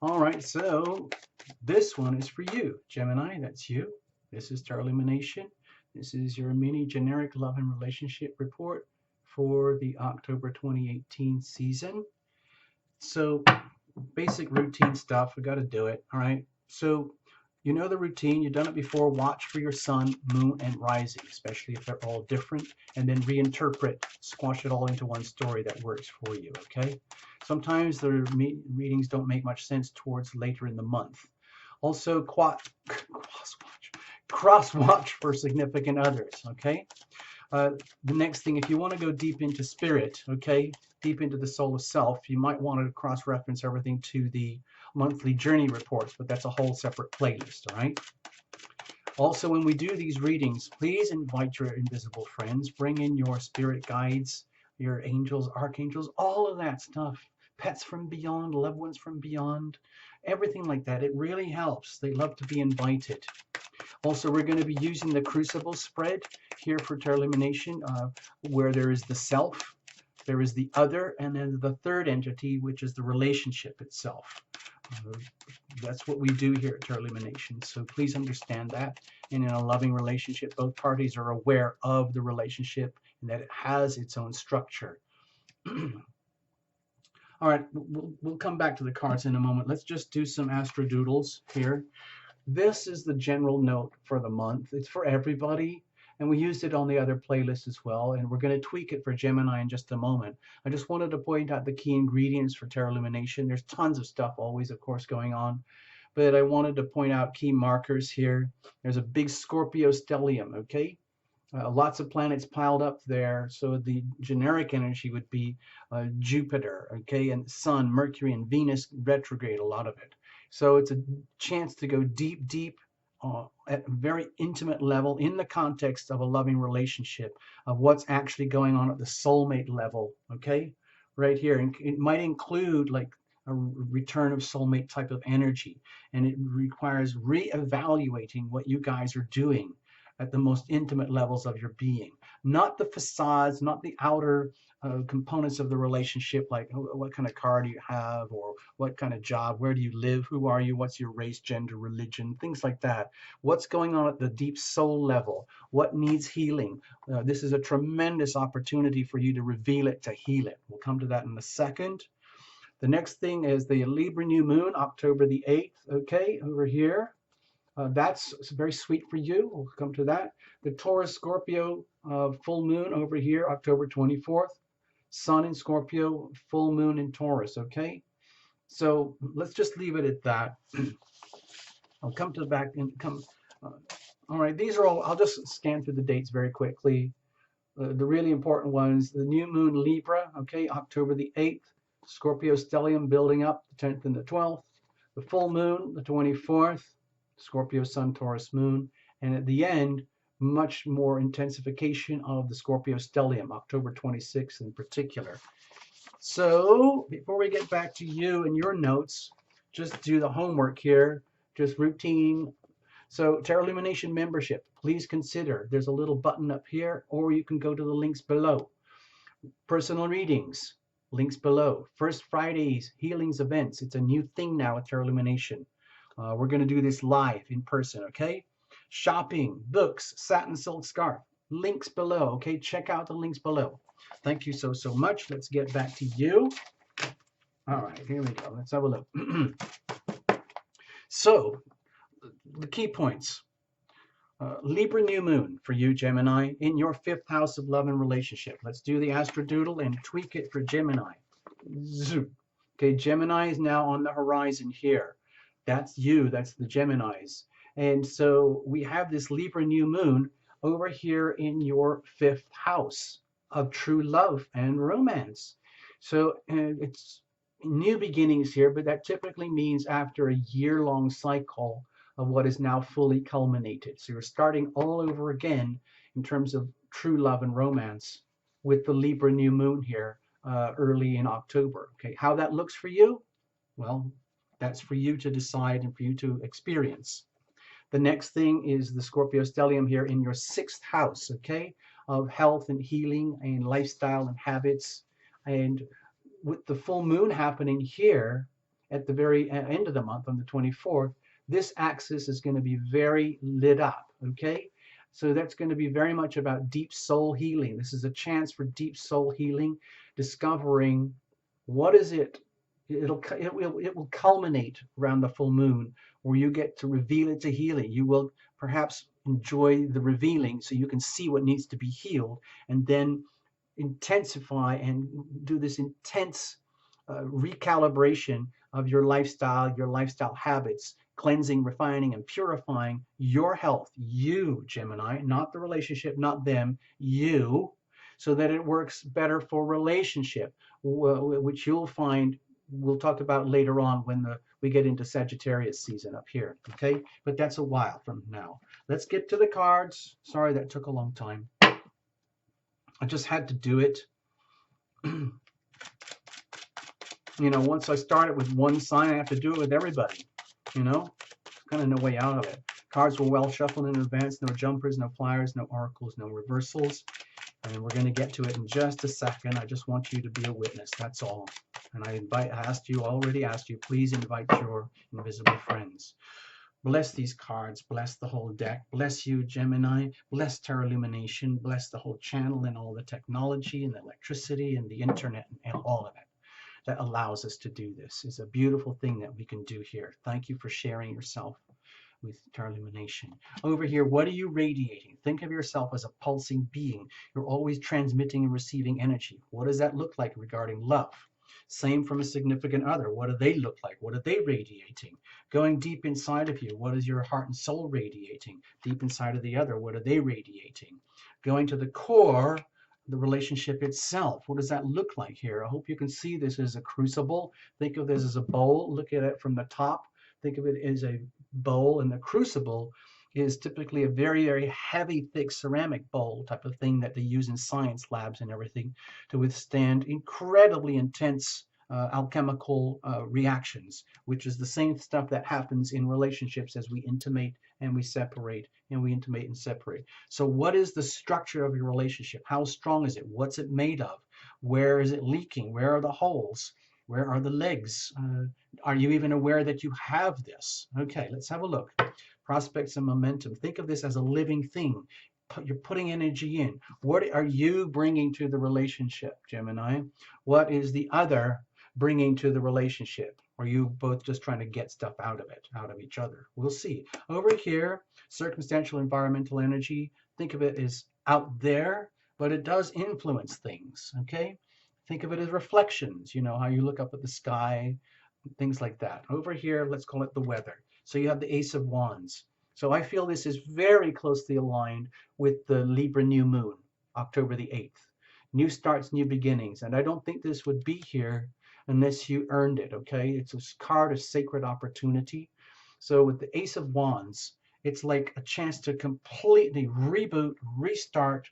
All right, so this one is for you, Gemini. That's you. This is Star Illumination. This is your mini generic love and relationship report for the October 2018 season. So, basic routine stuff. We got to do it. All right. So, you know the routine. You've done it before. Watch for your sun, moon, and rising, especially if they're all different, and then reinterpret, squash it all into one story that works for you. Okay. Sometimes the readings don't make much sense towards later in the month. Also, cross watch for significant others. Okay. The next thing, if you want to go deep into spirit, okay, deep into the soul of self, you might want to cross-reference everything to the monthly journey reports, but that's a whole separate playlist, all right? Also, when we do these readings, please invite your invisible friends, bring in your spirit guides, your angels, archangels, all of that stuff, pets from beyond, loved ones from beyond, everything like that. It really helps. They love to be invited. Also, we're going to be using the crucible spread here for tarot illumination, where there is the self, there is the other, and then the third entity, which is the relationship itself. That's what we do here at tarot illumination. So please understand that. And in a loving relationship, both parties are aware of the relationship and that it has its own structure. All right, we'll come back to the cards in a moment. Let's just do some astrodoodles here. This is the general note for the month. It's for everybody, and we used it on the other playlist as well, and we're going to tweak it for Gemini in just a moment. I just wanted to point out the key ingredients for tarot illumination. There's tons of stuff always, of course, going on, but I wanted to point out key markers here. There's a big Scorpio stellium, okay? Lots of planets piled up there, so the generic energy would be Jupiter, okay, and Sun, Mercury, and Venus retrograde, a lot of it. So it's a chance to go deep, deep at a very intimate level in the context of a loving relationship, of what's actually going on at the soulmate level, okay, right here. And it might include like a return of soulmate type of energy, and it requires reevaluating what you guys are doing at the most intimate levels of your being, not the facades, not the outer components of the relationship, like what kind of car do you have, or what kind of job, where do you live, who are you, what's your race, gender, religion, things like that. What's going on at the deep soul level? What needs healing? This is a tremendous opportunity for you to reveal it, to heal it. We'll come to that in a second. The next thing is the Libra new moon, October the 8th, okay, over here. That's very sweet for you. We'll come to that. The Taurus Scorpio full moon over here, October 24th. Sun in Scorpio, full moon in Taurus, okay? So let's just leave it at that. I'll come to the back and come. All right, these are all, I'll just scan through the dates very quickly. The really important ones, the new moon Libra, okay, October the 8th. Scorpio stellium building up, the 10th and the 12th. The full moon, the 24th. Scorpio Sun, Taurus Moon, and at the end, much more intensification of the Scorpio stellium, October 26th in particular. So before we get back to you and your notes, just do the homework here, just routine. So Tarot Illumination membership, please consider. There's a little button up here, or you can go to the links below. Personal readings, links below. First Fridays, healings events. It's a new thing now with Tarot Illumination. We're going to do this live in person, okay? Shopping, books, satin silk scarf, links below, okay? Check out the links below. Thank you so much. Let's get back to you. All right, here we go. Let's have a look. So, the key points. Libra new moon for you, Gemini, in your 5th house of love and relationship. Let's do the astrodoodle and tweak it for Gemini. Zoom. Okay, Gemini is now on the horizon here. That's you, that's the Geminis. And so we have this Libra new moon over here in your 5th house of true love and romance. So it's new beginnings here, but that typically means after a year-long cycle of what is now fully culminated. So you're starting all over again in terms of true love and romance with the Libra new moon here early in October. Okay, how that looks for you? Well, that's for you to decide and for you to experience. The next thing is the Scorpio stellium here in your 6th house, okay, of health and healing and lifestyle and habits. And with the full moon happening here at the very end of the month on the 24th, this axis is going to be very lit up, okay? So that's going to be very much about deep soul healing. This is a chance for deep soul healing, discovering what is it. It will culminate around the full moon, where you get to reveal it to healing. You will perhaps enjoy the revealing so you can see what needs to be healed, and then intensify and do this intense recalibration of your lifestyle habits, cleansing, refining, and purifying your health. You, Gemini, not the relationship, not them, you, so that it works better for relationship, which you'll find we'll talk about later on when we get into Sagittarius season up here, okay? But that's a while from now. Let's get to the cards. Sorry that took a long time. I just had to do it. You know, once I start it with one sign, I have to do it with everybody. You know, kind of no way out of it. Cards were well shuffled in advance. No jumpers, no flyers, no oracles, no reversals. And we're going to get to it in just a second. I just want you to be a witness. That's all. And I already asked you, please invite your invisible friends. Bless these cards, bless the whole deck, bless you, Gemini, bless Terra Lumination, bless the whole channel and all the technology and the electricity and the internet and all of it that allows us to do this. It's a beautiful thing that we can do here. Thank you for sharing yourself with Terra Lumination. Over here, what are you radiating? Think of yourself as a pulsing being. You're always transmitting and receiving energy. What does that look like regarding love? Same from a significant other. What do they look like? What are they radiating? Going deep inside of you, what is your heart and soul radiating? Deep inside of the other, what are they radiating? Going to the core, the relationship itself, what does that look like here? I hope you can see this as a crucible. Think of this as a bowl. Look at it from the top. Think of it as a bowl, and the crucible is typically a very, very heavy, thick ceramic bowl type of thing that they use in science labs and everything to withstand incredibly intense alchemical reactions, which is the same stuff that happens in relationships as we intimate and we separate, and we intimate and separate. So what is the structure of your relationship? How strong is it? What's it made of? Where is it leaking? Where are the holes? Where are the legs? Are you even aware that you have this? Okay, let's have a look. Prospects and momentum. Think of this as a living thing. You're putting energy in. What are you bringing to the relationship, Gemini? What is the other bringing to the relationship? Or are you both just trying to get stuff out of it, out of each other? We'll see. Over here, circumstantial environmental energy. Think of it as out there, but it does influence things, okay? Think of it as reflections, you know, how you look up at the sky, things like that. Over here, let's call it the weather. So you have the Ace of Wands. So I feel this is very closely aligned with the Libra new moon, October the 8th. New starts, new beginnings. And I don't think this would be here unless you earned it, okay? It's a card of sacred opportunity. So with the Ace of Wands, it's like a chance to completely reboot, restart,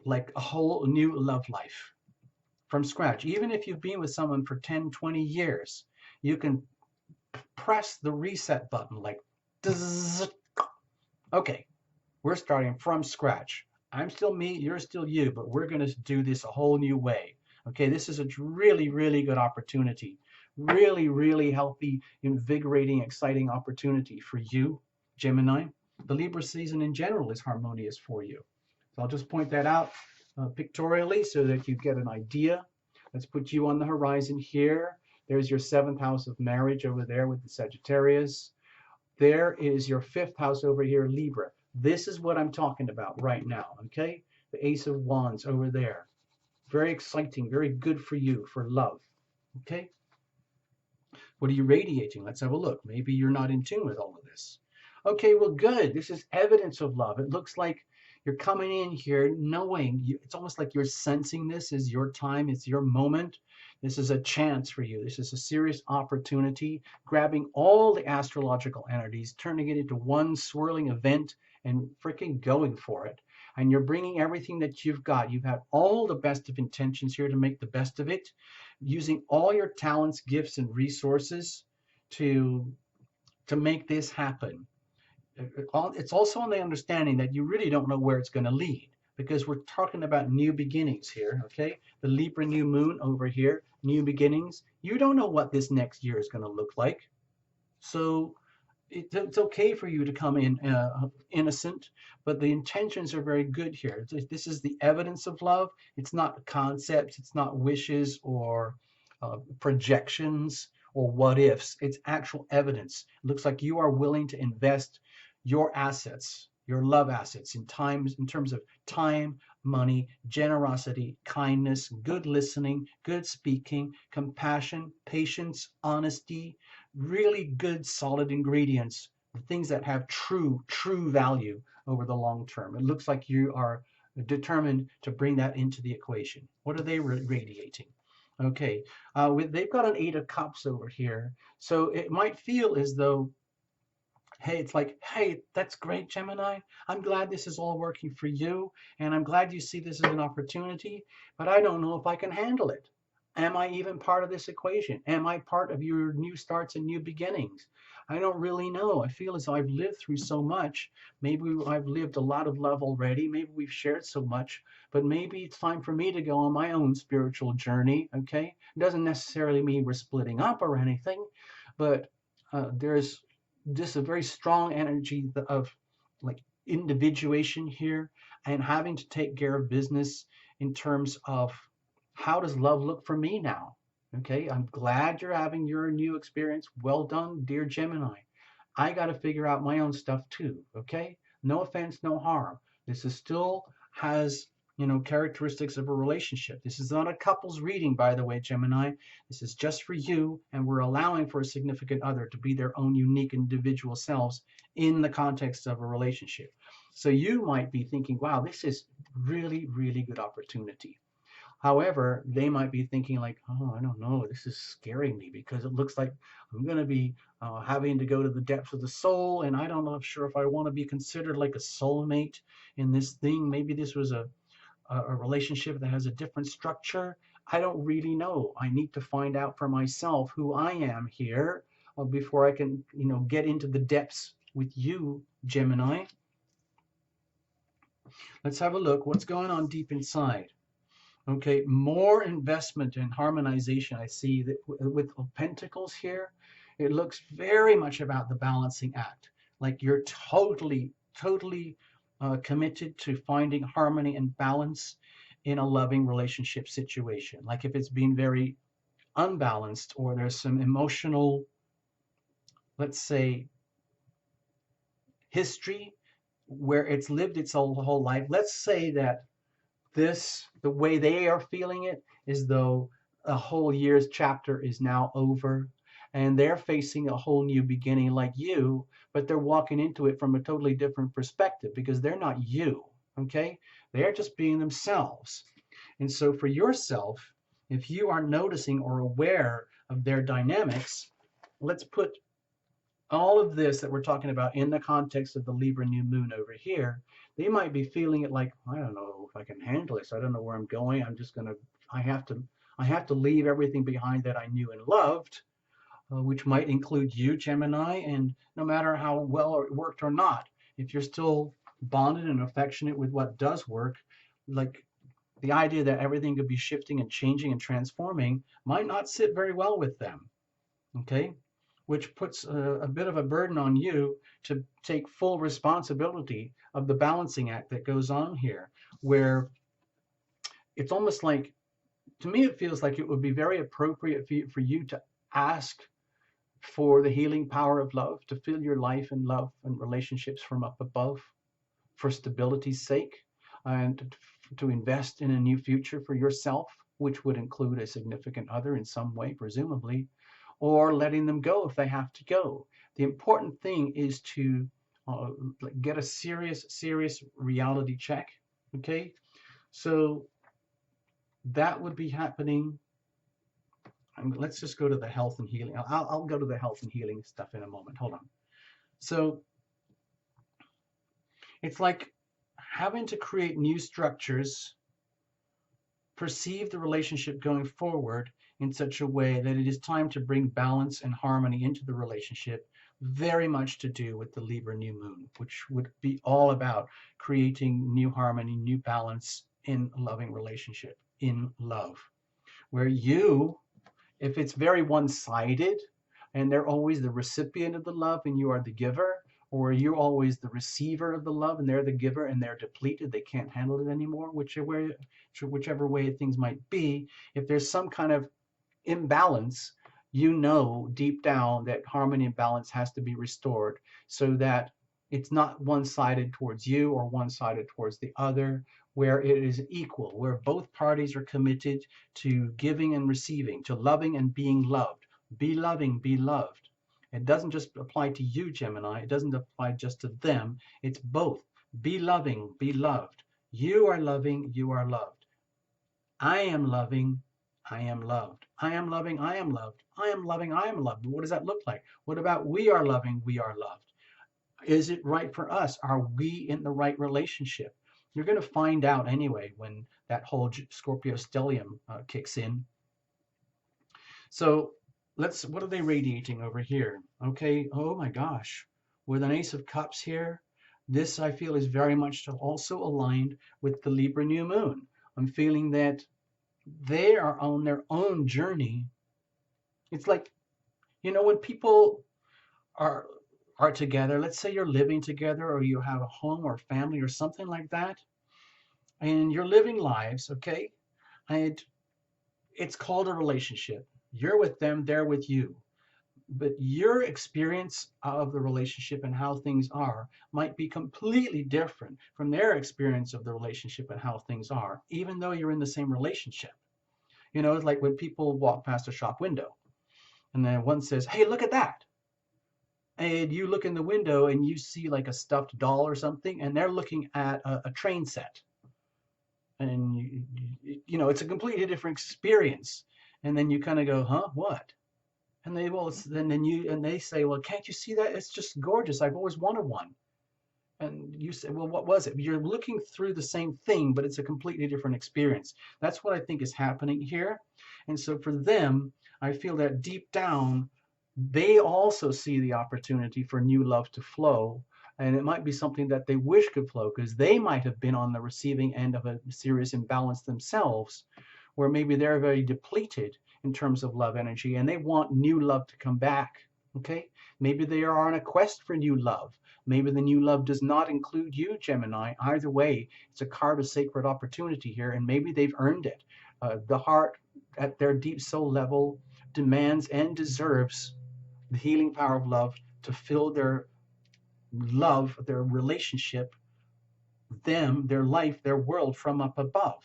like a whole new love life from scratch. Even if you've been with someone for 10, 20 years, you can press the reset button like, okay, we're starting from scratch. I'm still me, you're still you, but we're going to do this a whole new way. Okay, this is a really, really good opportunity. Really, really healthy, invigorating, exciting opportunity for you, Gemini. The Libra season in general is harmonious for you. So I'll just point that out pictorially so that you get an idea. Let's put you on the horizon here. There's your 7th house of marriage over there with the Sagittarius. There is your 5th house over here, Libra. This is what I'm talking about right now, okay? The Ace of Wands over there. Very exciting, very good for you, for love, okay? What are you radiating? Let's have a look. Maybe you're not in tune with all of this. Okay, well, good. This is evidence of love. It looks like you're coming in here knowing, it's almost like you're sensing this is your time, it's your moment. This is a chance for you. This is a serious opportunity, grabbing all the astrological entities, turning it into one swirling event and freaking going for it. And you're bringing everything that you've got. You've had all the best of intentions here to make the best of it, using all your talents, gifts, and resources to make this happen. It's also on the understanding that you really don't know where it's going to lead, because we're talking about new beginnings here, okay? The Libra new moon over here, new beginnings. You don't know what this next year is going to look like. So it's okay for you to come in innocent, but the intentions are very good here. This is the evidence of love. It's not concepts, it's not wishes or projections or what ifs. It's actual evidence. It looks like you are willing to invest your assets, your love assets, in terms of time, money, generosity, kindness, good listening, good speaking, compassion, patience, honesty, really good solid ingredients, the things that have true value over the long term. It looks like you are determined to bring that into the equation. What are they radiating? Okay, they've got an Eight of Cups over here, so it might feel as though, hey, it's like, hey, that's great, Gemini. I'm glad this is all working for you, and I'm glad you see this as an opportunity, but I don't know if I can handle it. Am I even part of this equation? Am I part of your new starts and new beginnings? I don't really know. I feel as though I've lived through so much. Maybe I've lived a lot of love already. Maybe we've shared so much, but maybe it's time for me to go on my own spiritual journey. Okay. It doesn't necessarily mean we're splitting up or anything, but there's just a very strong energy of like individuation here and having to take care of business in terms of how does love look for me now? Okay, I'm glad you're having your new experience. Well done, dear Gemini. I got to figure out my own stuff too. Okay, no offense, no harm. This is still has, characteristics of a relationship. This is not a couple's reading, by the way, Gemini. This is just for you, and we're allowing for a significant other to be their own unique individual selves in the context of a relationship. So you might be thinking, wow, this is really good opportunity. However, they might be thinking like, oh, I don't know, this is scaring me because it looks like I'm going to be having to go to the depths of the soul, and I don't know sure if I want to be considered like a soulmate in this thing. Maybe this was a relationship that has a different structure. I don't really know. I need to find out for myself who I am here before I can, get into the depths with you, Gemini. Let's have a look. What's going on deep inside? Okay, more investment in harmonization. I see that with Pentacles here, it looks very much about the balancing act. Like you're totally committed to finding harmony and balance in a loving relationship situation. Like if it's been very unbalanced or there's some emotional, let's say, history where it's lived its whole life. Let's say that the way they are feeling it is though a whole year's chapter is now over and they're facing a whole new beginning like you, but they're walking into it from a totally different perspective because they're not you, okay? They're just being themselves. And so for yourself, if you are noticing or aware of their dynamics, let's put all of this that we're talking about in the context of the Libra new moon over here. They might be feeling it like, I don't know if I can handle this. I don't know where I'm going. I have to leave everything behind that I knew and loved, which might include you, Gemini. And no matter how well it worked or not, if you're still bonded and affectionate with what does work, like the idea that everything could be shifting and changing and transforming might not sit very well with them. Okay? Which puts a bit of a burden on you to take full responsibility of the balancing act that goes on here, where it's almost like, to me, it feels like it would be very appropriate for you to ask for the healing power of love to fill your life and love and relationships from up above for stability's sake, and to invest in a new future for yourself, which would include a significant other in some way, presumably, or letting them go if they have to go. The important thing is to get a serious reality check. Okay, so that would be happening. Let's just go to the health and healing. I'll go to the health and healing stuff in a moment. Hold on. So it's like having to create new structures, perceive the relationship going forward in such a way that it is time to bring balance and harmony into the relationship, very much to do with the Libra new moon, which would be all about creating new harmony, new balance in a loving relationship, in love, where you, if it's very one-sided and they're always the recipient of the love and you are the giver, or you're always the receiver of the love and they're the giver and they're depleted, they can't handle it anymore, whichever way things might be, if there's some kind of imbalance, you know deep down that harmony and balance has to be restored so that it's not one-sided towards you or one-sided towards the other, where it is equal, where both parties are committed to giving and receiving, to loving and being loved. Be loving, be loved. It doesn't just apply to you, Gemini. It doesn't apply just to them. It's both. Be loving, be loved. You are loving, you are loved. I am loving, I am loved. I am loving, I am loved. I am loving, I am loved. What does that look like? What about we are loving, we are loved? Is it right for us? Are we in the right relationship? You're going to find out anyway when that whole Scorpio stellium kicks in. So what are they radiating over here? Okay, oh my gosh, with an Ace of Cups here, this I feel is very much also aligned with the Libra new moon. I'm feeling that they are on their own journey. It's like, when people are together, let's say you're living together or you have a home or family or something like that, and you're living lives, okay? And it's called a relationship. You're with them, they're with you. But your experience of the relationship and how things are might be completely different from their experience of the relationship and how things are, even though you're in the same relationship. It's like when people walk past a shop window and then one says, hey, look at that. And you look in the window and you see like a stuffed doll or something, and they're looking at a train set. And, it's a completely different experience. And then you kind of go, huh, what? And they say, well, can't you see that? It's just gorgeous. I've always wanted one. And you say, well, what was it? You're looking through the same thing, but it's a completely different experience. That's what I think is happening here. And so for them, I feel that deep down, they also see the opportunity for new love to flow. And it might be something that they wish could flow because they might have been on the receiving end of a serious imbalance themselves, where maybe they're very depleted in terms of love energy and they want new love to come back. Okay, maybe they are on a quest for new love. Maybe the new love does not include you, Gemini. Either way, it's a card of sacred opportunity here, and maybe they've earned it. The heart at their deep soul level demands and deserves the healing power of love to fill their love, their relationship, them, their life, their world from up above.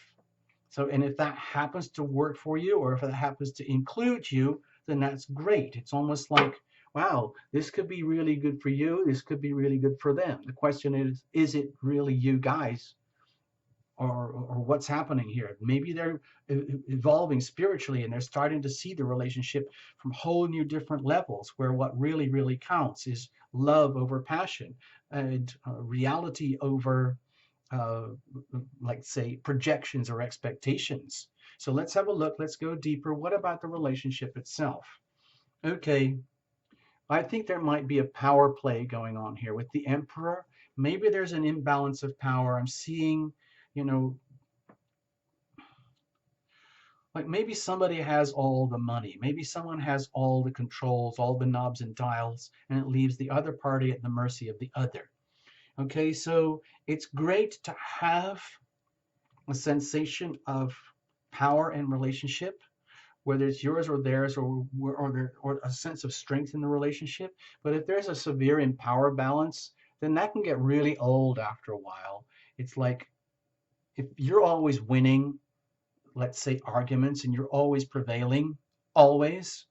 So, and if that happens to work for you, or if it happens to include you, then that's great. It's almost like, wow, this could be really good for you. This could be really good for them. The question is it really you guys? Or what's happening here? Maybe they're evolving spiritually and they're starting to see the relationship from whole new different levels, where what really, really counts is love over passion and reality over like say projections or expectations. So let's have a look. Let's go deeper. What about the relationship itself? Okay, I think there might be a power play going on here with the Emperor. Maybe there's an imbalance of power. I'm seeing, like maybe somebody has all the money. Maybe someone has all the controls, all the knobs and dials, and it leaves the other party at the mercy of the other. Okay, so it's great to have a sensation of power and relationship, whether it's yours or theirs, or a sense of strength in the relationship. But if there's a severe impower balance, then that can get really old after a while. It's like if you're always winning, let's say arguments, and you're always prevailing, always,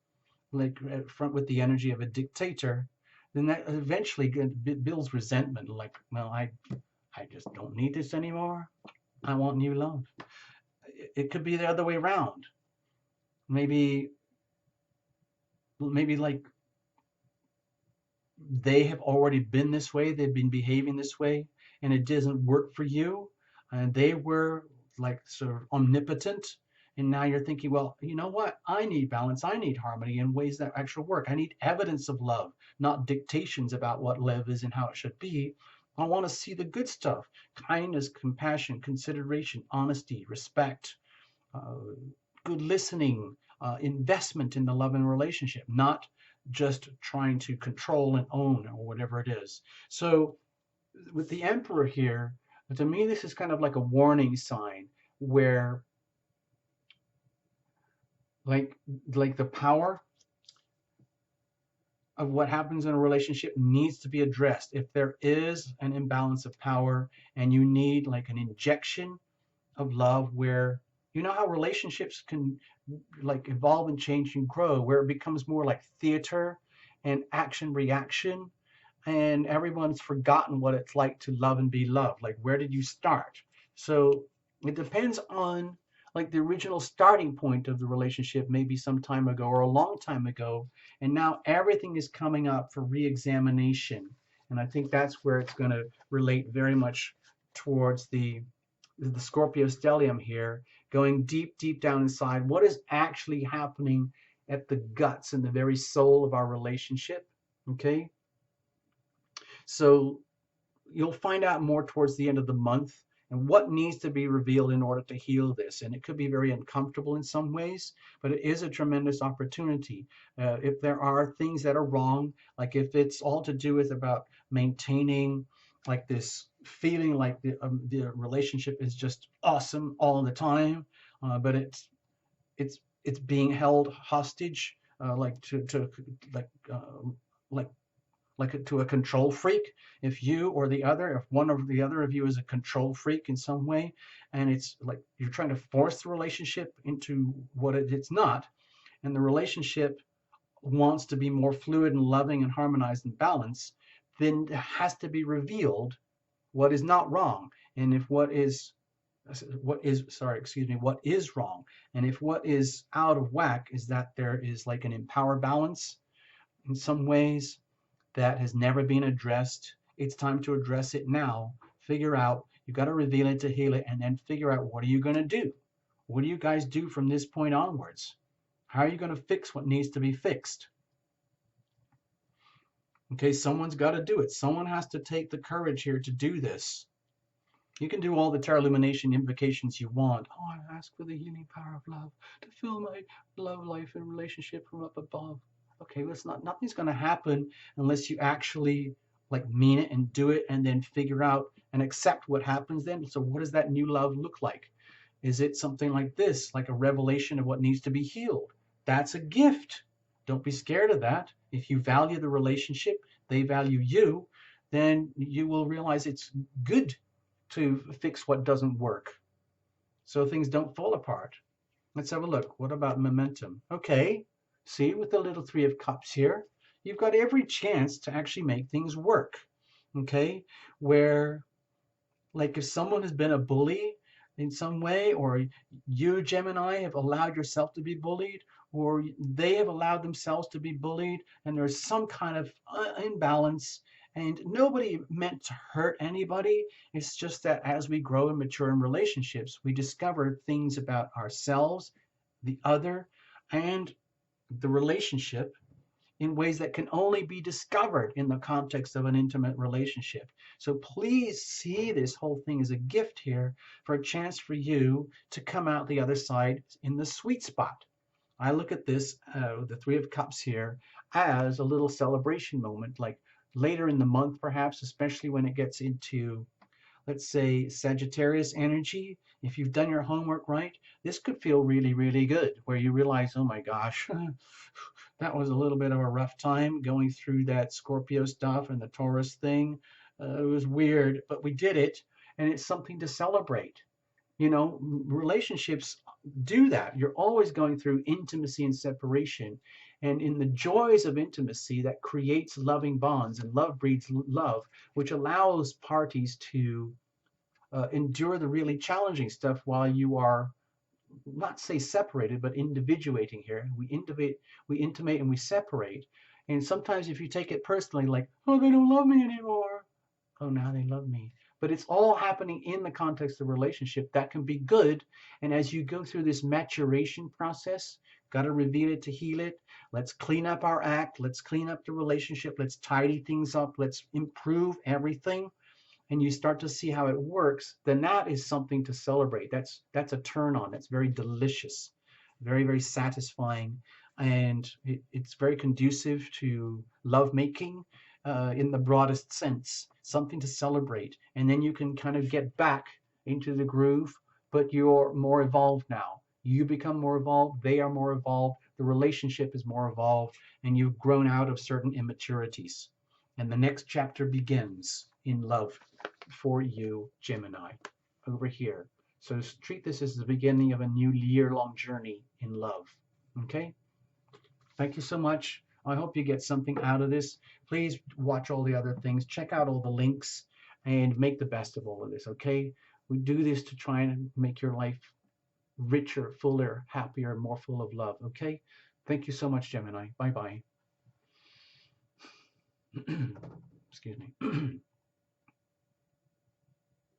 like front with the energy of a dictator, then that eventually builds resentment. Like, well, I just don't need this anymore. I want new love. It could be the other way around. Maybe like they have already been this way. They've been behaving this way, and it doesn't work for you. And they were like sort of omnipotent, And now you're thinking, well, you know what? I need balance. I need harmony in ways that actually work. I need evidence of love, not dictations about what love is and how it should be. I want to see the good stuff: kindness, compassion, consideration, honesty, respect, uh, good listening, investment in the love and relationship, not just trying to control and own or whatever it is. So with the Emperor here, to me, this is kind of like a warning sign where like the power of what happens in a relationship needs to be addressed. If there is an imbalance of power and you need like an injection of love, where you know how relationships can like evolve and change and grow, where it becomes more like theater and action reaction, and everyone's forgotten what it's like to love and be loved. Like, where did you start? So it depends on like the original starting point of the relationship, maybe some time ago or a long time ago, and now everything is coming up for re-examination. And I think that's where it's going to relate very much towards the Scorpio stellium here, going deep, deep down inside. What is actually happening at the guts and the very soul of our relationship? Okay, so you'll find out more towards the end of the month and what needs to be revealed in order to heal this. And it could be very uncomfortable in some ways, but it is a tremendous opportunity. If there are things that are wrong, like if it's all to do with about maintaining like this feeling like the relationship is just awesome all the time, but it's being held hostage, like to like to a control freak. If you or the other, if one or the other of you is a control freak in some way, and it's like you're trying to force the relationship into what it's not, and the relationship wants to be more fluid and loving and harmonized and balanced, then it has to be revealed what is not wrong. And if what is wrong, and if what is out of whack is that there is like an empower balance in some ways that has never been addressed. It's time to address it now. Figure out, you got to reveal it to heal it, and then figure out what are you going to do? What do you guys do from this point onwards? How are you going to fix what needs to be fixed? Okay, someone's got to do it. Someone has to take the courage here to do this. You can do all the tarot illumination invocations you want. Oh, I ask for the healing power of love to fill my love life and relationship from up above. Okay, well, nothing's going to happen unless you actually like mean it and do it, and then figure out and accept what happens then. So what does that new love look like? Is it something like this, like a revelation of what needs to be healed? That's a gift. Don't be scared of that. If you value the relationship, they value you, then you will realize it's good to fix what doesn't work so things don't fall apart. Let's have a look. What about momentum? Okay, see, with the little Three of Cups here, you've got every chance to actually make things work. Okay, where like if someone has been a bully in some way, or you, Gemini, have allowed yourself to be bullied, or they have allowed themselves to be bullied, and there's some kind of imbalance, and nobody meant to hurt anybody. It's just that as we grow and mature in relationships, we discover things about ourselves, the other, and the relationship in ways that can only be discovered in the context of an intimate relationship. So please see this whole thing as a gift here, for a chance for you to come out the other side in the sweet spot. I look at this, the Three of Cups here, as a little celebration moment, like later in the month perhaps, especially when it gets into, let's say, Sagittarius energy. If you've done your homework right, this could feel really, really good, where you realize, oh my gosh, that was a little bit of a rough time going through that Scorpio stuff and the Taurus thing. It was weird, but we did it, and it's something to celebrate. You know, relationships do that. You're always going through intimacy and separation. And in the joys of intimacy, that creates loving bonds, and love breeds love, which allows parties to endure the really challenging stuff while you are, not say separated, but individuating here. We intimate and we separate. And sometimes if you take it personally, like, oh, they don't love me anymore. Oh, now they love me. but it's all happening in the context of relationship. That can be good. And as you go through this maturation process, got to reveal it to heal it. Let's clean up our act. Let's clean up the relationship. Let's tidy things up. Let's improve everything. And you start to see how it works, then that is something to celebrate. That's a turn on. That's very delicious, very, very satisfying. And it's very conducive to lovemaking in the broadest sense, something to celebrate. And then you can kind of get back into the groove, but you're more evolved now. You become more evolved, they are more evolved, the relationship is more evolved, and you've grown out of certain immaturities. And the next chapter begins in love for you, Gemini, over here. So treat this as the beginning of a new year-long journey in love. Okay? Thank you so much. I hope you get something out of this. Please watch all the other things. Check out all the links and make the best of all of this, okay? We do this to try and make your life richer, fuller, happier, more full of love, okay? Thank you so much, Gemini. Bye-bye. Excuse me.